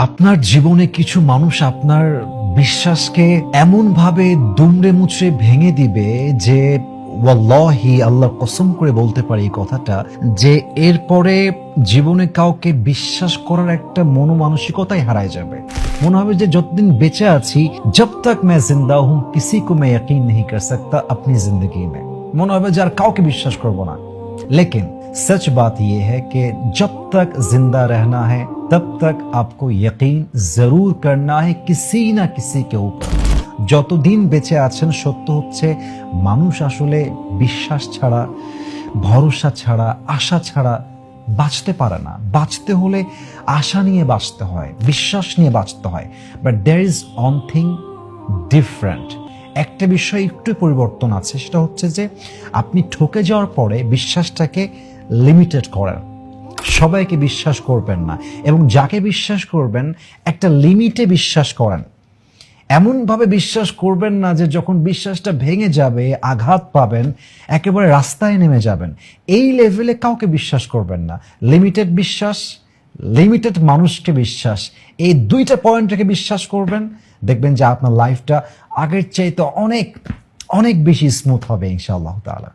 আপনার জীবনে কিছু মানুষ আপনার বিশ্বাসকে এমন ভাবে দুমড়ে মুচড়ে ভেঙে দিবে যে ওয়াল্লাহি আল্লাহ কসম করে বলতে পারি এই কথাটা, যে এরপরে জীবনে কাউকে বিশ্বাস করার একটা মনোমানসিকতাই হারায় যাবে। মনে হবে যে যতদিন বেঁচে আছি, জব তক मैं जिंदा हूं किसी को मैं यकीन नहीं कर सकता अपनी जिंदगी में। মনে হবে যে আর কাউকে বিশ্বাস করব না। लेकिन सच बात यह है कि जब तक जिंदा रहना है तब तक आपको यकीन जरूर करना है किसी ना किसी के ऊपर। যতদিন বেঁচে আছেন সত্য হচ্ছে মানুষ আসলে বিশ্বাস ছাড়া, ভরসা ছাড়া, আশা ছাড়া বাঁচতে পারে না। বাঁচতে হলে আশা নিয়ে বাঁচতে হয়, বিশ্বাস নিয়ে বাঁচতে হয়। But there is one thing different. একটা বিষয় একটু পরিবর্তন আছে, সেটা হচ্ছে যে আপনি ঠকে যাওয়ার পরে বিশ্বাসটাকে লিমিটেড করেন। সবাইকে বিশ্বাস করবেন না, এবং যাকে বিশ্বাস করবেন একটা লিমিটে বিশ্বাস করেন। এমনভাবে বিশ্বাস করবেন না যে যখন বিশ্বাসটা ভেঙে যাবে, আঘাত পাবেন, একেবারে রাস্তায় নেমে যাবেন। এই লেভেলে কাউকে বিশ্বাস করবেন না। লিমিটেড বিশ্বাস, লিমিটেড মানুষকে বিশ্বাস, এই দুইটা পয়েন্ট রেখে বিশ্বাস করবেন, দেখবেন যে আপনার লাইফটা আগের চাইতে অনেক অনেক বেশি স্মুথ হবে ইনশাআল্লাহ তাআলা।